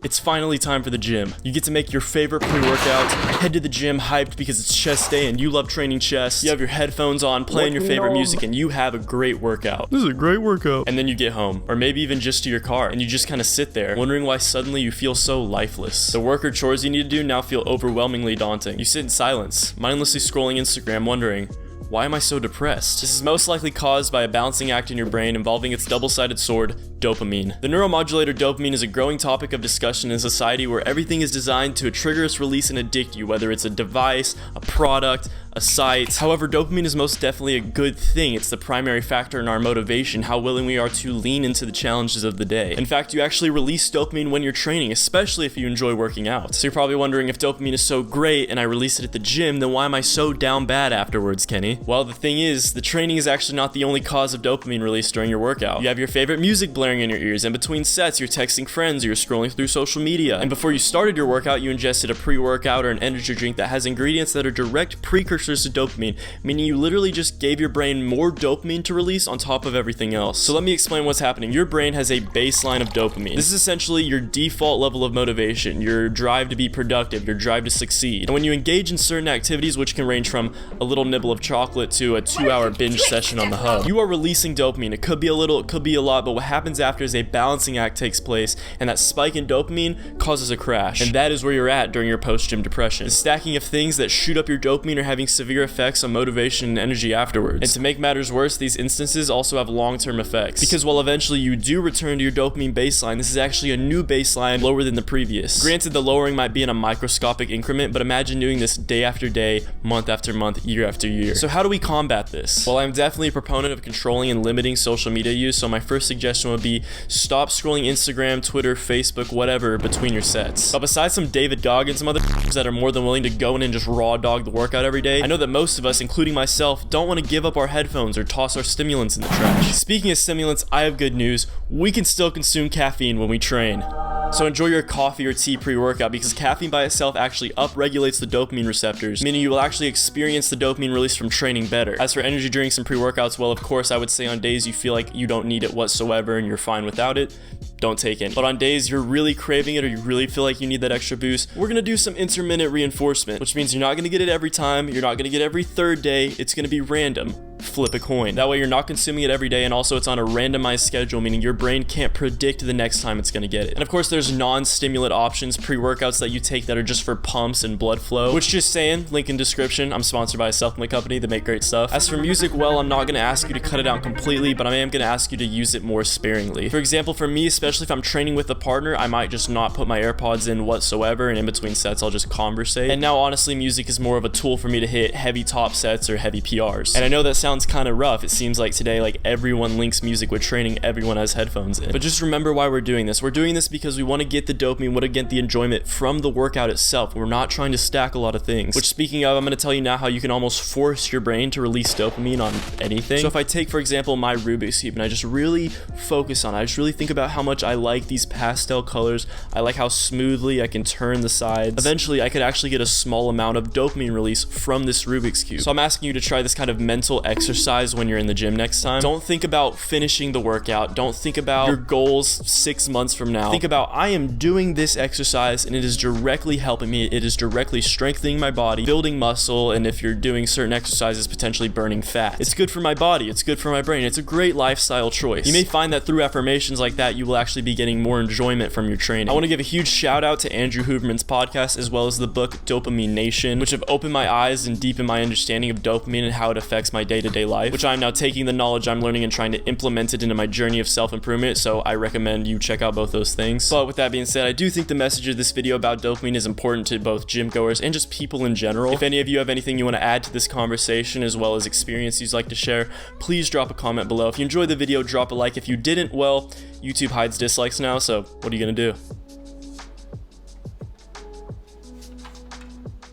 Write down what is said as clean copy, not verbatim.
It's finally time for the gym. You get to make your favorite pre-workout, head to the gym hyped because it's chest day and you love training chest. You have your headphones on, playing your favorite music, and you have a great workout. This is a great workout. And then you get home, or maybe even just to your car, and you just kind of sit there, wondering why suddenly you feel so lifeless. The work or chores you need to do now feel overwhelmingly daunting. You sit in silence, mindlessly scrolling Instagram, wondering, why am I so depressed? This is most likely caused by a balancing act in your brain involving its double-sided sword, dopamine. The neuromodulator dopamine is a growing topic of discussion in society where everything is designed to trigger its release and addict you, whether it's a device, a product, a site. However, dopamine is most definitely a good thing. It's the primary factor in our motivation, how willing we are to lean into the challenges of the day. In fact, you actually release dopamine when you're training, especially if you enjoy working out. So you're probably wondering, if dopamine is so great and I release it at the gym, then why am I so down bad afterwards, Kenny? Well, the thing is, the training is actually not the only cause of dopamine release during your workout. You have your favorite music blaring in your ears, and between sets, you're texting friends, or you're scrolling through social media. And before you started your workout, you ingested a pre-workout or an energy drink that has ingredients that are direct precursors to dopamine, meaning you literally just gave your brain more dopamine to release on top of everything else. So let me explain what's happening. Your brain has a baseline of dopamine. This is essentially your default level of motivation, your drive to be productive, your drive to succeed. And when you engage in certain activities, which can range from a little nibble of chocolate to a 2-hour binge session on the hub, you are releasing dopamine. It could be a little, it could be a lot, but what happens after is a balancing act takes place, and that spike in dopamine causes a crash. And that is where you're at during your post-gym depression. The stacking of things that shoot up your dopamine are having severe effects on motivation and energy afterwards. And to make matters worse, these instances also have long-term effects. Because while eventually you do return to your dopamine baseline, this is actually a new baseline lower than the previous. Granted, the lowering might be in a microscopic increment, but imagine doing this day after day, month after month, year after year. So how do we combat this? Well, I'm definitely a proponent of controlling and limiting social media use, so my first suggestion would be stop scrolling Instagram, Twitter, Facebook, whatever, between your sets. But besides some David Goggins and some other that are more than willing to go in and just raw dog the workout every day, I know that most of us, including myself, don't want to give up our headphones or toss our stimulants in the trash. Speaking of stimulants, I have good news. We can still consume caffeine when we train. So enjoy your coffee or tea pre-workout, because caffeine by itself actually upregulates the dopamine receptors, meaning you will actually experience the dopamine release from training better. As for energy drinks and pre-workouts, well, of course, I would say on days you feel like you don't need it whatsoever and you're fine without it, don't take it. But on days you're really craving it or you really feel like you need that extra boost, we're gonna do some intermittent reinforcement, which means you're not gonna get it every time, you're not gonna get it every third day, it's gonna be random. Flip a coin. That way you're not consuming it every day, and also it's on a randomized schedule, meaning your brain can't predict the next time it's going to get it. And of course there's non-stimulant options, pre-workouts that you take that are just for pumps and blood flow, which, just saying, link in description. I'm sponsored by a supplement company that make great stuff. As for music, well, I'm not going to ask you to cut it out completely, but I am going to ask you to use it more sparingly. For example, for me, especially if I'm training with a partner, I might just not put my AirPods in whatsoever, and in between sets I'll just conversate. And now honestly, music is more of a tool for me to hit heavy top sets or heavy PRs. And I know that sounds kind of rough. It seems like today, like, everyone links music with training, everyone has headphones in. But just remember why we're doing this. We're doing this because we want to get the dopamine, we want to get the enjoyment from the workout itself. We're not trying to stack a lot of things. Which, speaking of, I'm going to tell you now how you can almost force your brain to release dopamine on anything. So if I take, for example, my Rubik's Cube and I just really focus on it, I just really think about how much I like these pastel colors, I like how smoothly I can turn the sides, eventually I could actually get a small amount of dopamine release from this Rubik's Cube. So I'm asking you to try this kind of mental exercise when you're in the gym next time. Don't think about finishing the workout. Don't think about your goals 6 months from now. Think about, I am doing this exercise and it is directly helping me. It is directly strengthening my body, building muscle, and if you're doing certain exercises, potentially burning fat. It's good for my body. It's good for my brain. It's a great lifestyle choice. You may find that through affirmations like that, you will actually be getting more enjoyment from your training. I want to give a huge shout out to Andrew Huberman's podcast, as well as the book Dopamine Nation, which have opened my eyes and deepened my understanding of dopamine and how it affects my day-to-day life, which I'm now taking the knowledge I'm learning and trying to implement it into my journey of self-improvement, so I recommend you check out both those things. But with that being said, I do think the message of this video about dopamine is important to both gym goers and just people in general. If any of you have anything you want to add to this conversation, as well as experience you'd like to share, please drop a comment below. If you enjoyed the video, drop a like. If you didn't, well, YouTube hides dislikes now, so what are you gonna do?